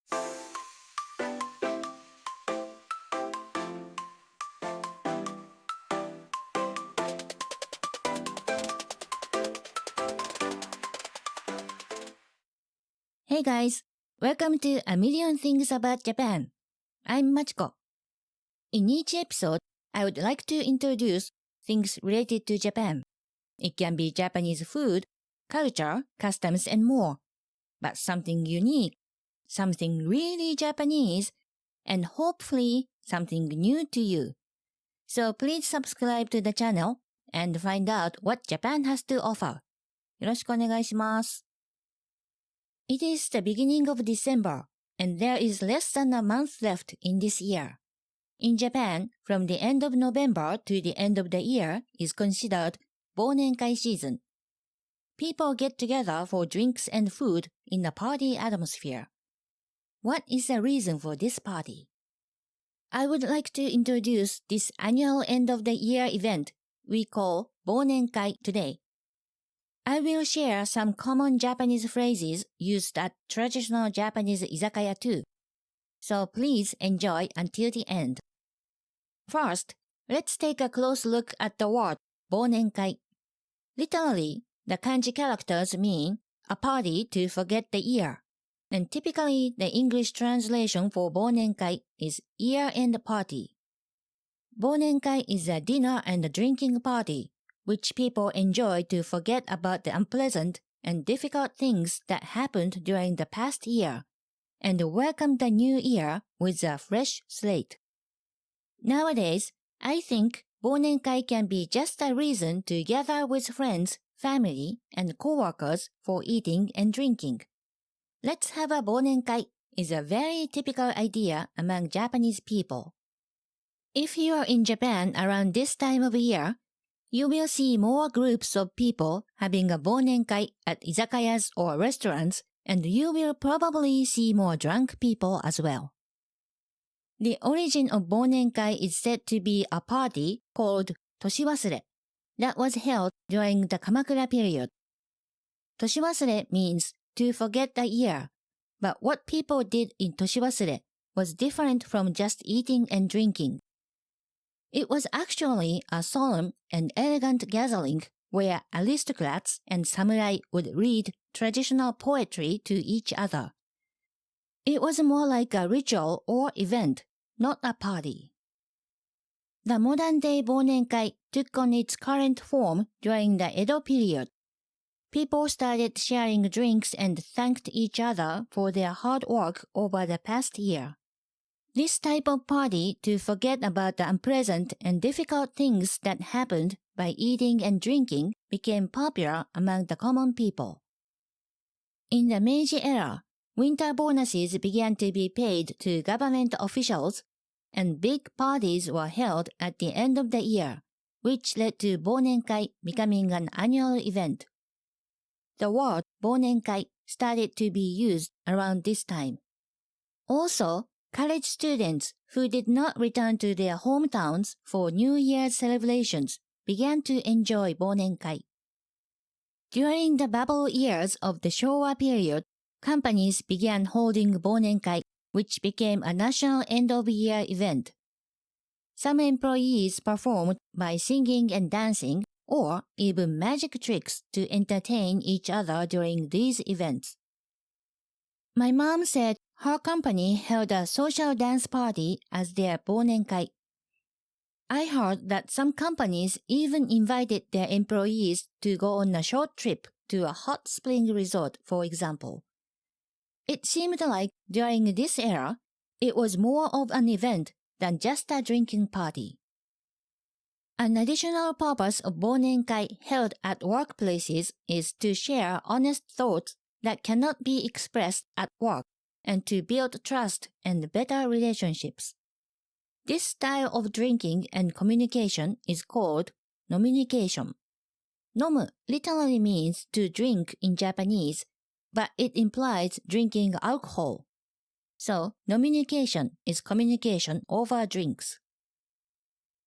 Hey guys, welcome to A Million Things About Japan. I'm Machiko. In each episode, I would like to introduce things related to Japan. It can be Japanese food, culture, customs, and more. But something unique, something really Japanese, and hopefully something new to you. So please subscribe to the channel and find out what Japan has to offer. よろしくお願いします。It is the beginning of December, and there is less than a month left in this year. In Japan, from the end of November to the end of the year is considered Bounenkai season. People get together for drinks and food in a party atmosphere. What is the reason for this party? I would like to introduce this annual end-of-the-year event we call Bounenkai today. I will share some common Japanese phrases used at traditional Japanese izakaya too. So please enjoy until the end. First, let's take a close look at the word Bounenkai. Literally, the kanji characters mean a party to forget the year. And typically, the English translation for Bounenkai is year-end party. Bounenkai is a dinner and drinking party which people enjoy to forget about the unpleasant and difficult things that happened during the past year and welcome the new year with a fresh slate. Nowadays, I think Bounenkai can be just a reason to gather with friends, family, and co-workers for eating and drinking. Let's have a Bounenkai is a very typical idea among Japanese people. If you are in Japan around this time of year, you will see more groups of people having a Bounenkai at izakayas or restaurants, and you will probably see more drunk people as well. The origin of Bounenkai is said to be a party called Toshiwasure that was held during the Kamakura period. Toshiwasure means to forget a year, but what people did in Toshiwasure was different from just eating and drinking. It was actually a solemn and elegant gathering where aristocrats and samurai would read traditional poetry to each other. It was more like a ritual or event, not a party. The modern-day Bounenkai took on its current form during the Edo period. People started sharing drinks and thanked each other for their hard work over the past year. This type of party to forget about the unpleasant and difficult things that happened by eating and drinking became popular among the common people. In the Meiji era, winter bonuses began to be paid to government officials, and big parties were held at the end of the year, which led to Bounenkai becoming an annual event. The word Bounenkai started to be used around this time. Also, college students who did not return to their hometowns for New Year's celebrations began to enjoy Bounenkai. During the bubble years of the Showa period, companies began holding Bounenkai, which became a national end-of-year event. Some employees performed by singing and dancing, or even magic tricks to entertain each other during these events. My mom said her company held a social dance party as their Bounenkai. I heard that some companies even invited their employees to go on a short trip to a hot spring resort, for example. It seemed like during this era, it was more of an event than just a drinking party. An additional purpose of Bounenkai held at workplaces is to share honest thoughts that cannot be expressed at work and to build trust and better relationships. This style of drinking and communication is called nominication. Nomu literally means to drink in Japanese, but it implies drinking alcohol. So, nominication is communication over drinks.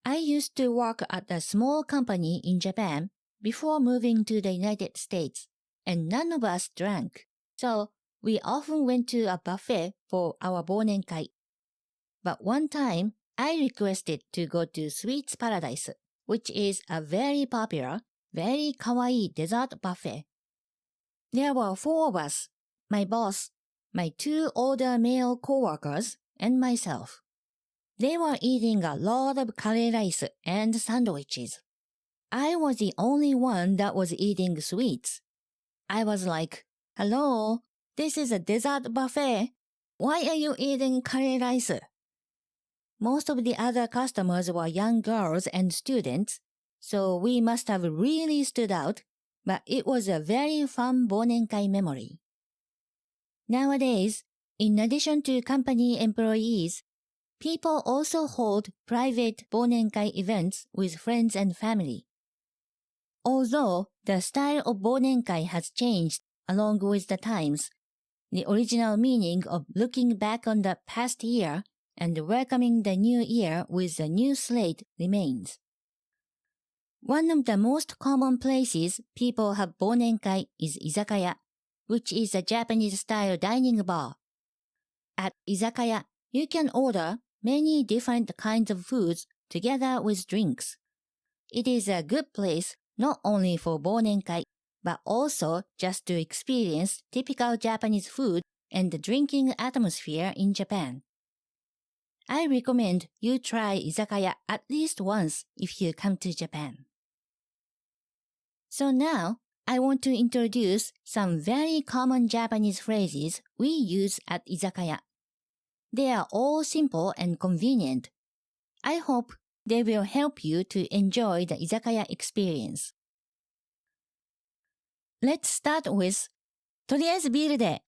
I used to work at a small company in Japan before moving to the United States, and none of us drank. So, we often went to a buffet for our Bounenkai. But one time, I requested to go to Sweets Paradise, which is a very popular, very kawaii dessert buffet. There were 4 of us, my boss, my 2 older male coworkers, and myself. They were eating a lot of curry rice and sandwiches. I was the only one that was eating sweets. I was like, "Hello, this is a dessert buffet. Why are you eating curry rice?" Most of the other customers were young girls and students, so we must have really stood out, but it was a very fun Bounenkai memory. Nowadays, in addition to company employees, people also hold private Bounenkai events with friends and family. Although the style of Bounenkai has changed along with the times, the original meaning of looking back on the past year and welcoming the new year with a new slate remains. One of the most common places people have Bounenkai is izakaya, which is a Japanese-style dining bar. At izakaya, you can order many different kinds of foods together with drinks. It is a good place not only for Bounenkai, but also just to experience typical Japanese food and the drinking atmosphere in Japan. I recommend you try izakaya at least once if you come to Japan. So now, I want to introduce some very common Japanese phrases we use at izakaya. They are all simple and convenient. I hope they will help you to enjoy the izakaya experience. Let's start with とりあえずビールで.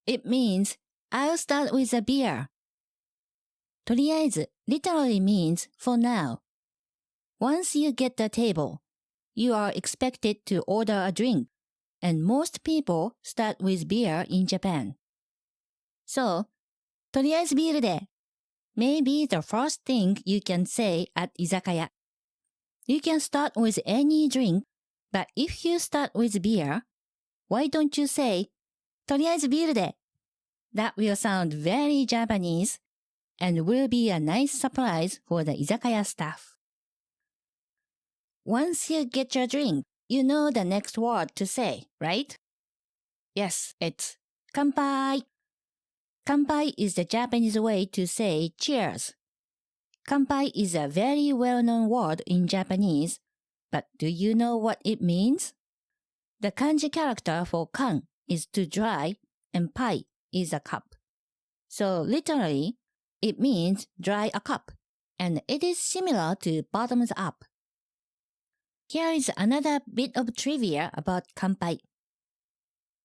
It means I'll start with a beer. とりあえず literally means for now. Once you get the table, you are expected to order a drink, and most people start with beer in Japan. So, とりあえずビールで may be the first thing you can say at izakaya. You can start with any drink, but if you start with beer, why don't you say とりあえずビールで? That will sound very Japanese and will be a nice surprise for the izakaya staff. Once you get your drink, you know the next word to say, right? Yes, it's 乾杯. Kanpai is the Japanese way to say cheers. Kanpai is a very well-known word in Japanese, but do you know what it means? The kanji character for kan is to dry and pai is a cup. So literally, it means dry a cup, and it is similar to bottoms up. Here is another bit of trivia about kanpai.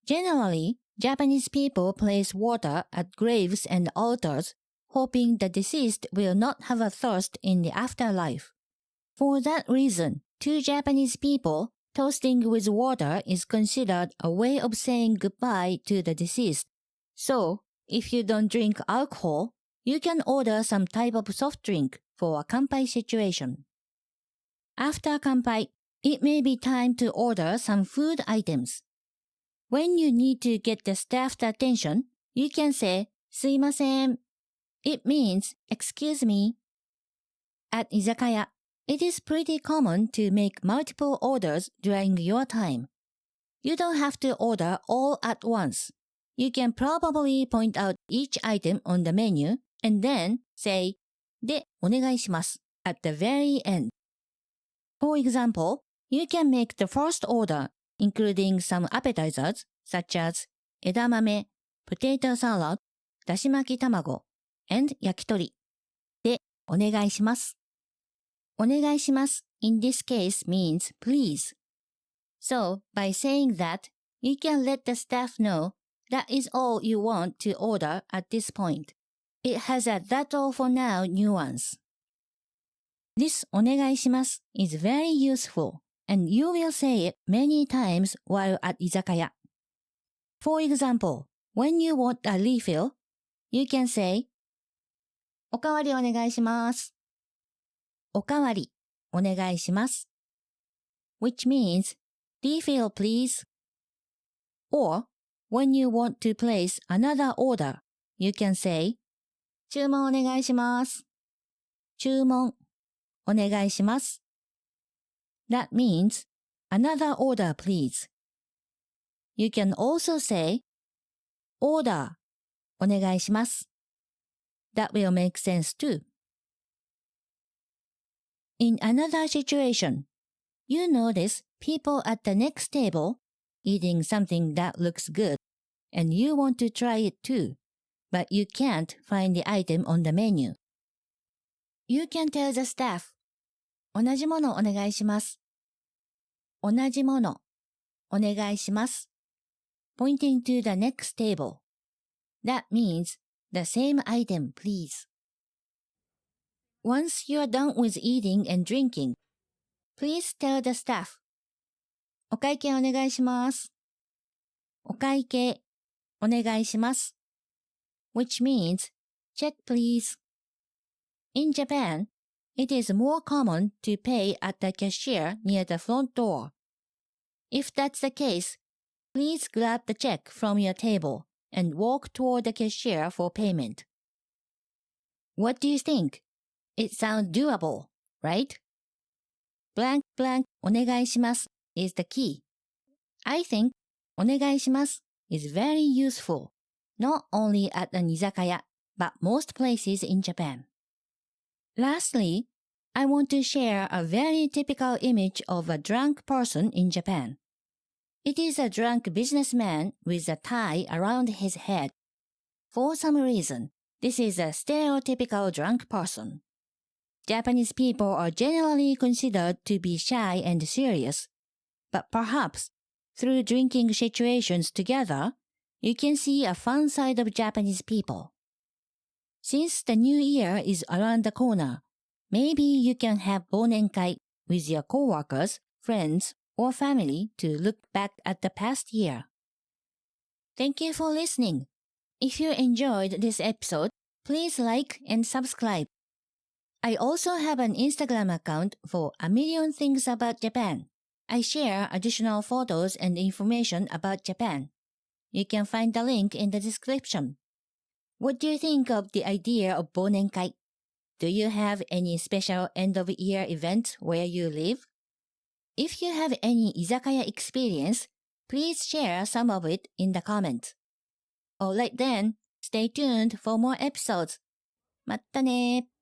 Generally, Japanese people place water at graves and altars, hoping the deceased will not have a thirst in the afterlife. For that reason, to Japanese people, toasting with water is considered a way of saying goodbye to the deceased. So, if you don't drink alcohol, you can order some type of soft drink for a kanpai situation. After kanpai, it may be time to order some food items. When you need to get the staff's attention, you can say すいません. It means excuse me. At izakaya, it is pretty common to make multiple orders during your time. You don't have to order all at once. You can probably point out each item on the menu and then say でお願いします at the very end. For example, you can make the first order, including some appetizers such as 枝豆, potato salad, だし巻き卵, and 焼き鳥. でお願いします。お願いします in this case means please. So, by saying that, you can let the staff know that is all you want to order at this point. It has a "that's all for now" nuance. This お願いします is very useful, and you will say it many times while at izakaya. For example, when you want a refill, you can say おかわりお願いします。おかわりお願いします which means refill please. Or When you want to place another order, you can say 注文お願いします。注文お願いします。That means another order please. You can also say order お願いします。That will make sense too. In another situation, you notice people at the next table eating something that looks good and you want to try it too, but you can't find the item on the menu. You can tell the staff, 同じものお願いします。同じものお願いします。Pointing to the next table. That means the same item, please. Once you are done with eating and drinking, please tell the staff, お会計お願いします。お会計お願いします。Which means, check please. In Japan, it is more common to pay at the cashier near the front door. If that's the case, please grab the check from your table and walk toward the cashier for payment. What do you think? It sounds doable, right? Blank blank お願いします is the key. I think お願いします is very useful, not only at an izakaya, but most places in Japan. Lastly, I want to share a very typical image of a drunk person in Japan. It is a drunk businessman with a tie around his head. For some reason, this is a stereotypical drunk person. Japanese people are generally considered to be shy and serious, but perhaps through drinking situations together, you can see a fun side of Japanese people. Since the new year is around the corner, maybe you can have Bounenkai with your coworkers, friends, or family to look back at the past year. Thank you for listening. If you enjoyed this episode, please like and subscribe. I also have an Instagram account for A Million Things About Japan. I share additional photos and information about Japan. You can find the link in the description. What do you think of the idea of Bounenkai? Do you have any special end-of-year events where you live? If you have any izakaya experience, please share some of it in the comments. Alright then, stay tuned for more episodes. まったねー。